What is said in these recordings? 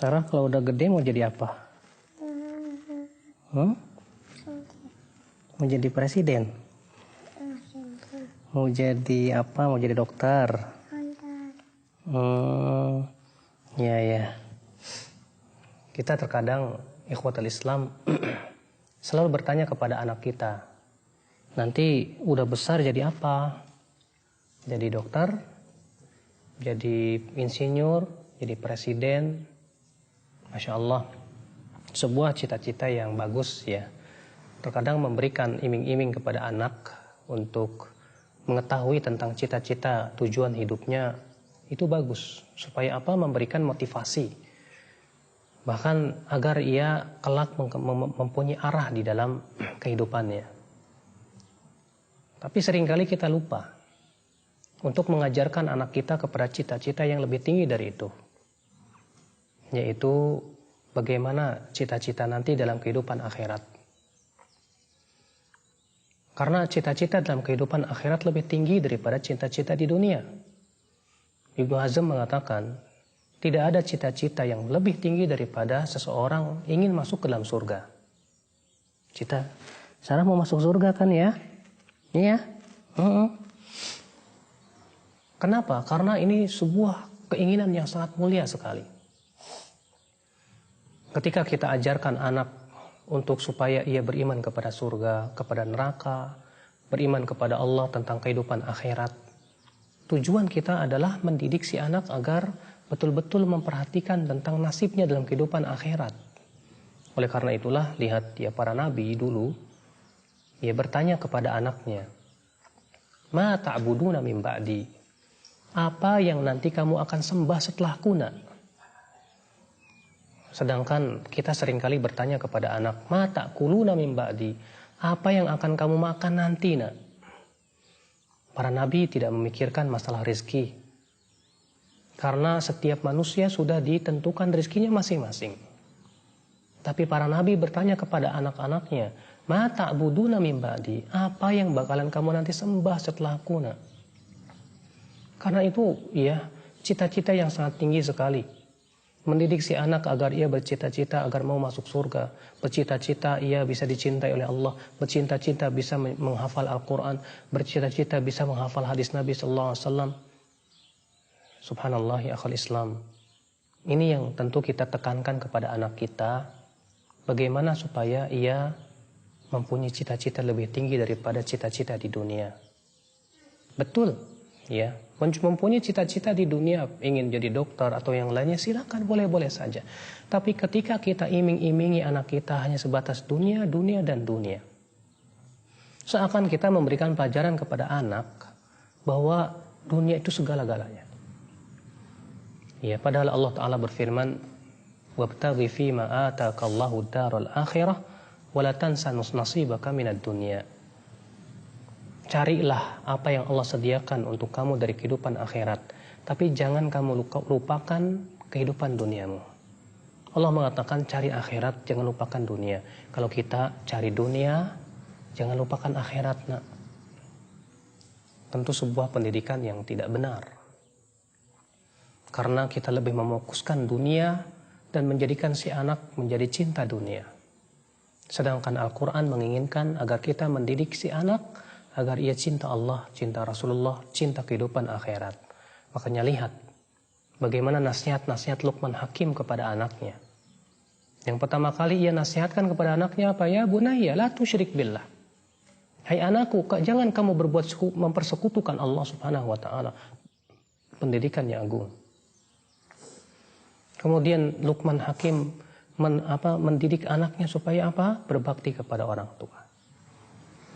Sarah kalau udah gede mau jadi apa? Mau jadi presiden? Mau jadi apa? Mau jadi dokter? Ya. Kita terkadang ikhwatul Islam selalu bertanya kepada anak kita, nanti udah besar jadi apa? Jadi dokter? Jadi insinyur? Jadi presiden? Masya Allah, sebuah cita-cita yang bagus ya. Terkadang memberikan iming-iming kepada anak untuk mengetahui tentang cita-cita tujuan hidupnya itu bagus. Supaya apa? Memberikan motivasi. Bahkan agar ia kelak mempunyai arah di dalam kehidupannya. Tapi seringkali kita lupa untuk mengajarkan anak kita kepada cita-cita yang lebih tinggi dari itu. Yaitu bagaimana cita-cita nanti dalam kehidupan akhirat. Karena cita-cita dalam kehidupan akhirat lebih tinggi daripada cita-cita di dunia. Ibnu Hazm mengatakan, tidak ada cita-cita yang lebih tinggi daripada seseorang ingin masuk ke dalam surga. Sarah mau masuk surga kan ya? Iya. Kenapa? Karena ini sebuah keinginan yang sangat mulia sekali. Ketika kita ajarkan anak untuk supaya ia beriman kepada surga, kepada neraka, beriman kepada Allah tentang kehidupan akhirat, tujuan kita adalah mendidik si anak agar betul-betul memperhatikan tentang nasibnya dalam kehidupan akhirat. Oleh karena itulah, lihat ya para nabi dulu, ia bertanya kepada anaknya, "Ma ta'buduna min ba'di?" Apa yang nanti kamu akan sembah setelahku, nak? Sedangkan kita seringkali bertanya kepada anak, "Ma ta'kuluna min ba'di?" Apa yang akan kamu makan nanti, nak? Para nabi tidak memikirkan masalah rezeki. Karena setiap manusia sudah ditentukan rezekinya masing-masing. Tapi para nabi bertanya kepada anak-anaknya, "Ma ta'buduna min ba'di?" Apa yang bakalan kamu nanti sembah setelahku, nak? Karena itu, ya, cita-cita yang sangat tinggi sekali. Mendidik si anak agar ia bercita-cita agar mau masuk surga, bercita-cita ia bisa dicintai oleh Allah, bercita-cita bisa menghafal Al-Quran, bercita-cita bisa menghafal hadis Nabi SAW. Subhanallah ya akhal Islam. Ini yang tentu kita tekankan kepada anak kita, bagaimana supaya ia mempunyai cita-cita lebih tinggi daripada cita-cita di dunia. Betul, ya. Mempunyai cita-cita di dunia, ingin jadi dokter atau yang lainnya, silakan, boleh-boleh saja. Tapi ketika kita iming-imingi anak kita hanya sebatas dunia, dan dunia, seakan kita memberikan pelajaran kepada anak bahwa dunia itu segala-galanya. Ya, padahal Allah Ta'ala berfirman, "Wabtaghi fima atakallahu daral akhirah, wa la tansa nasibaka minad dunya." Carilah apa yang Allah sediakan untuk kamu dari kehidupan akhirat, tapi jangan kamu lupakan kehidupan duniamu. Allah mengatakan cari akhirat, jangan lupakan dunia. Kalau kita cari dunia, jangan lupakan akhirat, nak. Tentu sebuah pendidikan yang tidak benar. Karena kita lebih mefokuskan dunia dan menjadikan si anak menjadi cinta dunia. Sedangkan Al-Quran menginginkan agar kita mendidik si anak agar ia cinta Allah, cinta Rasulullah, cinta kehidupan akhirat. Makanya lihat bagaimana nasihat-nasihat Luqman Hakim kepada anaknya. Yang pertama kali ia nasihatkan kepada anaknya apa? Ya bunayya la tusyrik billah. Hai anakku, jangan kamu mempersekutukan Allah Subhanahu wa taala. Pendidikan yang agung. Kemudian Luqman Hakim mendidik anaknya supaya apa? Berbakti kepada orang tua.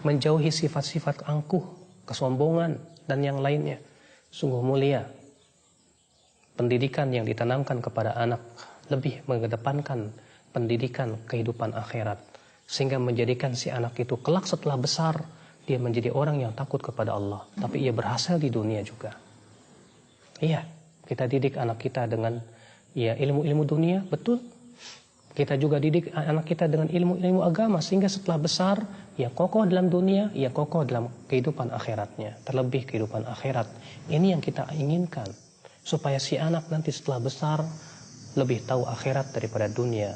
Menjauhi sifat-sifat angkuh, kesombongan, dan yang lainnya. Sungguh mulia. Pendidikan yang ditanamkan kepada anak lebih mengedepankan pendidikan kehidupan akhirat. Sehingga menjadikan si anak itu kelak setelah besar, dia menjadi orang yang takut kepada Allah. Tapi ia berhasil di dunia juga. Iya, kita didik anak kita dengan ilmu-ilmu dunia, betul. Kita juga didik anak kita dengan ilmu-ilmu agama sehingga setelah besar ia kokoh dalam dunia, ia kokoh dalam kehidupan akhiratnya. Terlebih kehidupan akhirat. Ini yang kita inginkan supaya si anak nanti setelah besar lebih tahu akhirat daripada dunia.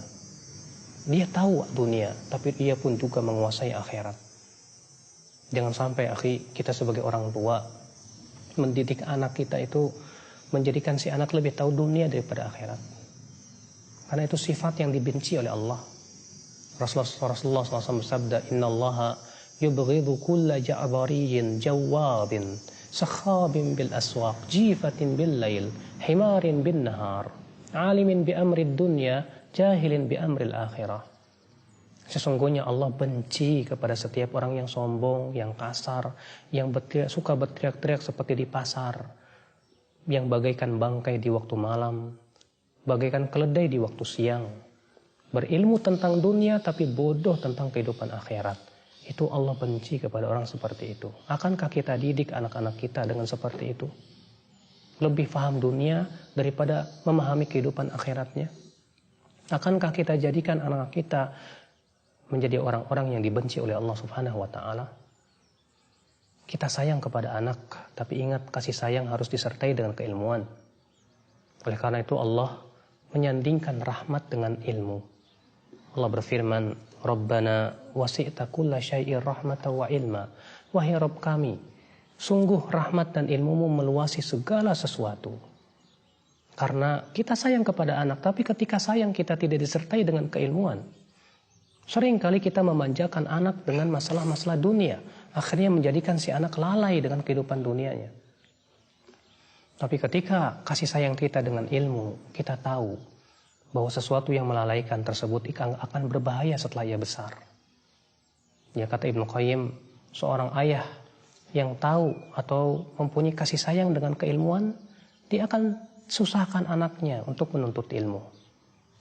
Dia tahu dunia, tapi dia pun juga menguasai akhirat. Jangan sampai akhi, kita sebagai orang tua mendidik anak kita itu menjadikan si anak lebih tahu dunia daripada akhirat. Karena itu sifat yang dibenci oleh Allah. Rasulullah SAW bersabda, Innallaha yubghidu kulla ja'bariyin jawabin sakhabin bil aswaq jifatin bil lail himarin bin nahar alimin bi amri dunya jahilin bi amril akhirah. Sesungguhnya Allah benci kepada setiap orang yang sombong, yang kasar, yang suka berteriak-teriak seperti di pasar, yang bagaikan bangkai di waktu malam, bagaikan keledai di waktu siang, berilmu tentang dunia tapi bodoh tentang kehidupan akhirat. Itu Allah benci kepada orang seperti itu. Akankah kita didik anak-anak kita dengan seperti itu? Lebih paham dunia daripada memahami kehidupan akhiratnya? Akankah kita jadikan anak kita menjadi orang-orang yang dibenci oleh Allah Subhanahu wa taala? Kita sayang kepada anak, tapi ingat kasih sayang harus disertai dengan keilmuan. Oleh karena itu Allah menyandingkan rahmat dengan ilmu. Allah berfirman, Rabbana wasi'ta kulla syai'ir rahmatan wa ilma. Wahai Rabb kami, sungguh rahmat dan ilmumu meluasi segala sesuatu. Karena kita sayang kepada anak, tapi ketika sayang kita tidak disertai dengan keilmuan. Seringkali kita memanjakan anak dengan masalah-masalah dunia. Akhirnya menjadikan si anak lalai dengan kehidupan dunianya. Tapi ketika kasih sayang kita dengan ilmu, kita tahu bahwa sesuatu yang melalaikan tersebut akan berbahaya setelah ia besar. Ya, kata Ibnu Qayyim, seorang ayah yang tahu atau mempunyai kasih sayang dengan keilmuan, dia akan susahkan anaknya untuk menuntut ilmu.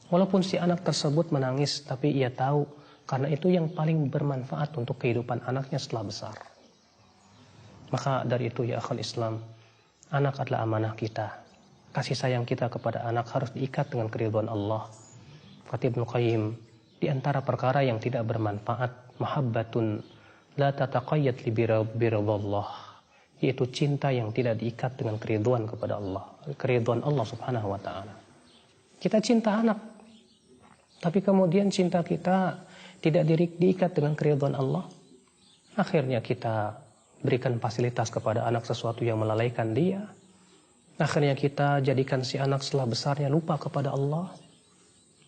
Walaupun si anak tersebut menangis, tapi ia tahu karena itu yang paling bermanfaat untuk kehidupan anaknya setelah besar. Maka dari itu ya akhal Islam, anak adalah amanah kita. Kasih sayang kita kepada anak harus diikat dengan keridhaan Allah. Kata Ibnu Qayyim, di antara perkara yang tidak bermanfaat, mahabbatun la tataqayyad li biridhallah, yaitu cinta yang tidak diikat dengan keridhaan kepada Allah, keridhaan Allah Subhanahu wa taala. Kita cinta anak, tapi kemudian cinta kita tidak diikat dengan keridhaan Allah. Akhirnya kita berikan fasilitas kepada anak sesuatu yang melalaikan dia. Akhirnya kita jadikan si anak setelah besarnya lupa kepada Allah.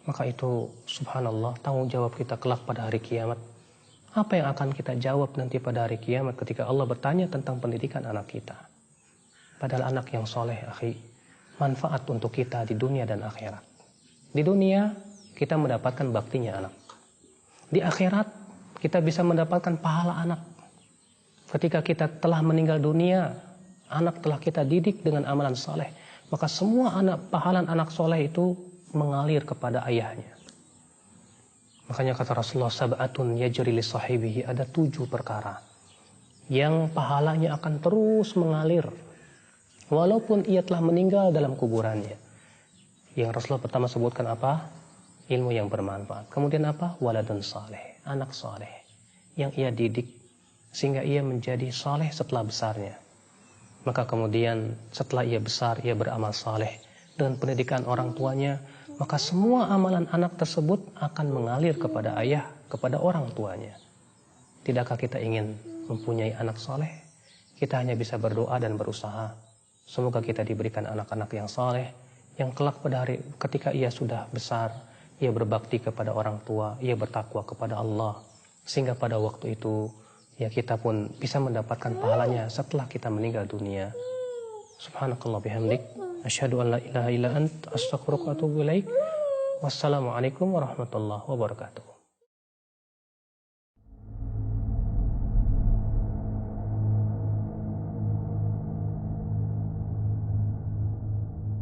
Maka itu subhanallah tanggung jawab kita kelak pada hari kiamat. Apa yang akan kita jawab nanti pada hari kiamat ketika Allah bertanya tentang pendidikan anak kita? Padahal anak yang soleh, akhi, manfaat untuk kita di dunia dan akhirat. Di dunia kita mendapatkan baktinya anak. Di akhirat kita bisa mendapatkan pahala anak. Ketika kita telah meninggal dunia, anak telah kita didik dengan amalan soleh, maka semua pahala anak soleh itu mengalir kepada ayahnya. Makanya kata Rasulullah, sab'atun yajri li sahibihi, ada 7 perkara yang pahalanya akan terus mengalir walaupun ia telah meninggal dalam kuburannya. Yang Rasulullah pertama sebutkan apa? Ilmu yang bermanfaat. Kemudian apa? Waladun saleh, anak saleh yang ia didik sehingga ia menjadi saleh setelah besarnya. Maka kemudian setelah ia besar, ia beramal saleh dengan pendidikan orang tuanya, maka semua amalan anak tersebut akan mengalir kepada ayah, kepada orang tuanya. Tidakkah kita ingin mempunyai anak saleh? Kita hanya bisa berdoa dan berusaha. Semoga kita diberikan anak-anak yang saleh, yang kelak pada hari ketika ia sudah besar, ia berbakti kepada orang tua, ia bertakwa kepada Allah, sehingga pada waktu itu ya kita pun bisa mendapatkan pahalanya setelah kita meninggal dunia. Subhanakallah bihamdik, asyhadu an la ilaha illa ant, astaghfiruka wa atubu ilaik. Wassalamualaikum warahmatullahi wabarakatuh.